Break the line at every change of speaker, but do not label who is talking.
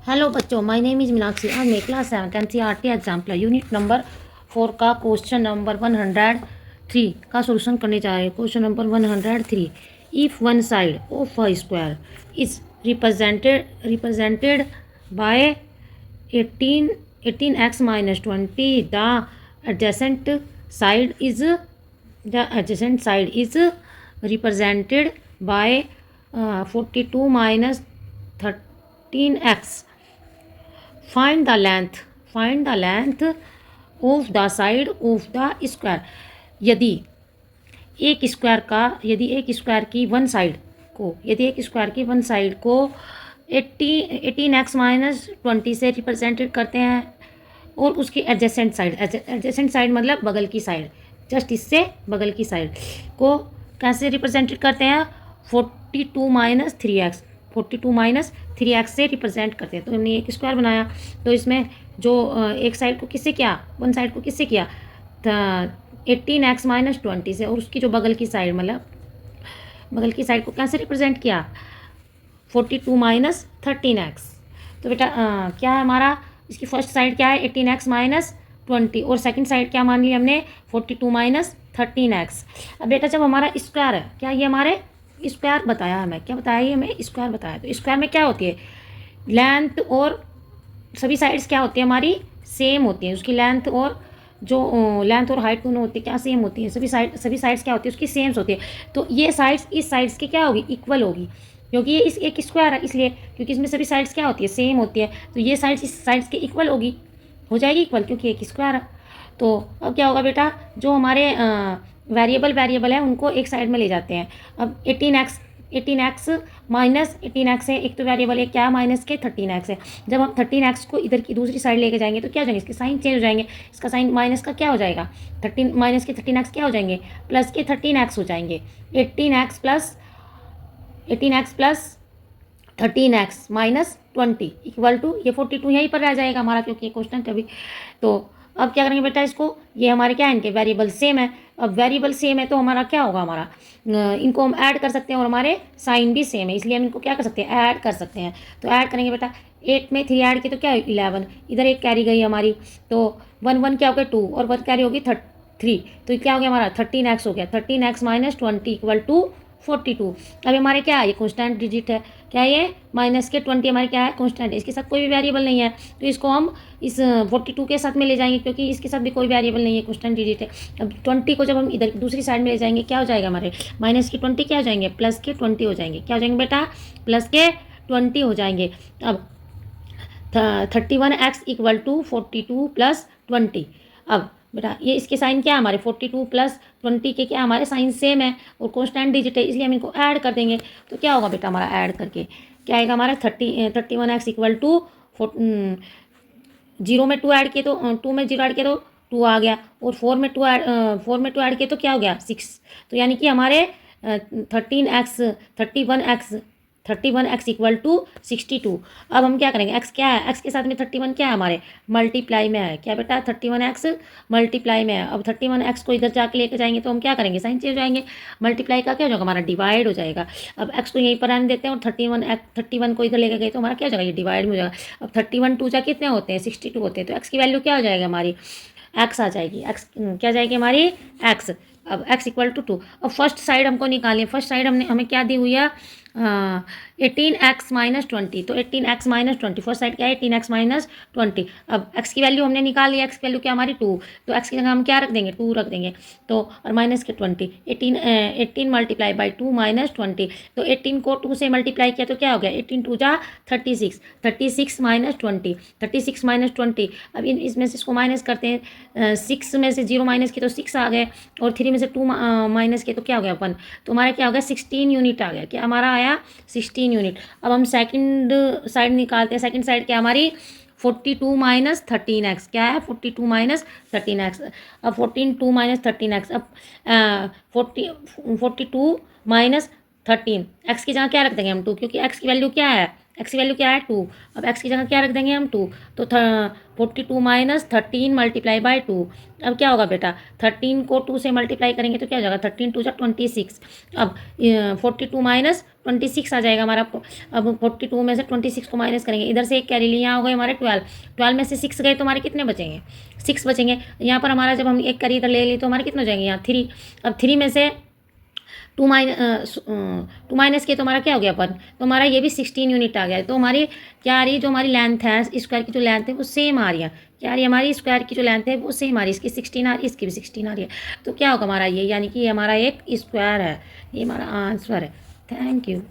Hello बच्चों, my name is Meenakshi. आज मैं class 7 NCERT example unit number 4 का क्वेश्चन नंबर 103 का सोल्यूशन करने जा रहे हैं। Question number 103, if one side of a square is represented by 18x minus 20, the adjacent side is represented by 42 minus 13x. Find the length of the side of the square. यदि एक square की one side को 18x minus 20 से represented करते हैं और उसकी adjacent side मतलब बगल की साइड, जस्ट इससे बगल की साइड को कैसे रिप्रेजेंटेड करते हैं? 42 माइनस 3x से रिप्रेजेंट करते हैं। तो हमने एक स्क्वायर बनाया, तो इसमें जो एक साइड को किससे किया, वन साइड को किससे किया? 18x माइनस 20 से, और उसकी जो बगल की साइड मतलब बगल की साइड को कैसे रिप्रेजेंट किया? 42 माइनस 13x। तो बेटा क्या है हमारा, इसकी फर्स्ट साइड क्या है? 18x माइनस 20, और सेकंड साइड क्या मान लिया हमने? 42 माइनस 13x। अब बेटा जब हमारा स्क्वायर है, क्या ये हमारे स्क्वायर बताया हमें, क्या बताया? ये हमें स्क्वायर बताया। तो स्क्वायर में क्या होती है? लेंथ और सभी साइड्स क्या होती है हमारी? सेम होती हैं। उसकी लेंथ और लेंथ और हाइट दोनों होती है क्या? सेम होती है। सभी साइड्स क्या होती है? उसकी सेम्स होती है। तो ये साइड्स इस साइड्स की क्या होगी? इक्वल होगी, क्योंकि ये इस एक स्क्वायर है इसलिए, क्योंकि इसमें सभी साइड्स क्या होती है? सेम होती है। तो ये साइड्स इस साइड्स के इक्वल होगी, हो जाएगी इक्वल, क्योंकि एक स्क्वायर है। तो अब क्या होगा बेटा, जो हमारे वेरिएबल है उनको एक साइड में ले जाते हैं। अब 18x माइनस 18x है, एक तो वेरिएबल है क्या? माइनस के 13x है। जब हम 13x को इधर की दूसरी साइड लेके जाएंगे तो क्या हो जाएंगे? इसके साइन चेंज हो जाएंगे। इसका साइन माइनस का क्या हो जाएगा? 13 माइनस के 13x क्या हो जाएंगे? प्लस के 13x हो जाएंगे। 18x plus 13x minus 20 equal to ये 42 यहीं पर रह जाएगा हमारा, क्योंकि ये क्वेश्चन अभी। तो अब क्या करेंगे बेटा, इसको ये हमारे क्या है, इनके वेरिएबल सेम है। अब वेरिएबल सेम है तो हमारा क्या होगा, हमारा इनको हम ऐड कर सकते हैं, और हमारे साइन भी सेम है, इसलिए हम इनको क्या कर सकते हैं? ऐड कर सकते हैं। तो ऐड करेंगे बेटा, 8 में 3 ऐड किए तो क्या है? 11। इधर एक कैरी गई हमारी, तो 1 क्या हो गया? 2, और 1 कैरी होगी 3। तो क्या हो गया हमारा? 13x हो गया। 13x minus 20 equal to 42। अब हमारे क्या है? ये कॉन्स्टेंट डिजिट है। क्या ये? माइनस के 20 हमारे क्या है? कॉन्स्टेंट है। इसके साथ कोई भी वेरिएबल नहीं है, तो इसको हम इस 42 के साथ में ले जाएंगे, क्योंकि इसके साथ भी कोई वेरिएबल नहीं है, कॉन्स्टेंट डिजिट है। अब 20 को जब हम इधर दूसरी साइड में ले जाएंगे, क्या हो जाएगा हमारे? माइनस के 20 क्या हो जाएंगे? प्लस के 20 हो जाएंगे। क्या हो जाएंगे बेटा? प्लस के 20 हो जाएंगे। अब 31x इक्वल टू 42 प्लस 20। अब बेटा ये इसके साइन क्या है हमारे? 42 प्लस 20 के क्या हमारे साइन सेम है, और कॉन्स्टेंट डिजिट है, इसलिए हम इनको ऐड कर देंगे। तो क्या होगा बेटा हमारा ऐड करके? क्या आएगा हमारा? 31x इक्वल टू 0 में 2 ऐड किए तो 2 में 0 ऐड किए तो 2 आ गया, और 4 में 2 ऐड किए तो क्या हो गया? 6। तो यानी कि हमारे 31x इक्वल टू 62। अब हम क्या करेंगे? x क्या है? x के साथ में 31 क्या है हमारे? मल्टीप्लाई में है। क्या बेटा? 31x मल्टीप्लाई में है। अब 31x को इधर जाके लेके जाएंगे तो हम क्या करेंगे? साइन चेंज हो जाएंगे। मल्टीप्लाई का क्या हो जाएगा हमारा? डिवाइड हो जाएगा। अब x को यहीं पर आने देते हैं, और 31 को इधर लेके गए तो हमारा क्या हो जाएगा? ये डिवाइड में हो जाएगा। अब 31 2 जा कितने होते हैं? 62 होते हैं। तो x की वैल्यू क्या हो जाएगी हमारी? x आ जाएगी। x क्या जाएगी हमारी? x। अब x इक्वल टू 2। अब फर्स्ट साइड हमको निकालनी है। फर्स्ट साइड हमें क्या दी हुई है? 18x minus 20। तो 18x माइनस 20 फर्स्ट साइड क्या है? 18x minus 20। अब x की वैल्यू हमने निकाल लिया। x की वैल्यू क्या हमारी? 2। तो x की जगह हम क्या रख देंगे? 2 रख देंगे। तो और माइनस के 20, 18 मल्टीप्लाई बाई 2 माइनस 20। तो 18 को 2 से मल्टीप्लाई किया तो क्या हो गया? 18 2 जा 36, 36 माइनस 20, 36 माइनस 20। अब इसमें से इसको माइनस करते हैं। 6 में से 0 माइनस किए तो 6 आ गए, और 3 में से 2 माइनस किए तो क्या हो गया? 1। तो हमारा क्या हो गया? 16 यूनिट आ गया। क्या हमारा आया? 16 यूनिट। अब हम सेकंड साइड निकालते हैं। सेकंड साइड क्या हमारी? 42 माइनस 13x। क्या है? 42 माइनस 13x। अब 42 माइनस 13x। अब 42 माइनस 13 x की जगह क्या रख देंगे हम? 2, क्योंकि x की वैल्यू क्या है? एक्स की वैल्यू क्या है 2। अब एक्स की जगह क्या रख देंगे हम 2, तो 42 माइनस 13 मल्टीप्लाई बाई 2। अब क्या होगा बेटा, 13 को 2 से मल्टीप्लाई करेंगे तो क्या हो जाएगा, 13 2 जा 26। अब 42 माइनस 26 आ जाएगा हमारा। अब 42 में से 26 को माइनस करेंगे, इधर से एक कैरी लिए, यहाँ हो गए हमारे 12। 12 में से 6 गए तो हमारे कितने बचेंगे, 6 बचेंगे। यहाँ पर हमारा जब हम एक कैरी इधर ले लिए तो हमारे कितने हो जाएंगे यहाँ 3। अब 3 में से 2 माइनस के तो हमारा क्या हो गया अपन, तो हमारा ये भी 16 यूनिट आ गया है। तो हमारी क्या आ रही है, जो हमारी लेंथ है स्क्वायर की जो लेंथ है वो सेम आ रही है। क्या आ रही है, हमारी स्क्वायर की जो लेंथ है वो सेम आ रही है, इसकी 16 आ रही है, इसकी भी 16 आ रही है। तो क्या होगा हमारा ये, यानी कि ये हमारा एक स्क्वायर है, ये हमारा आंसर है। Thank you.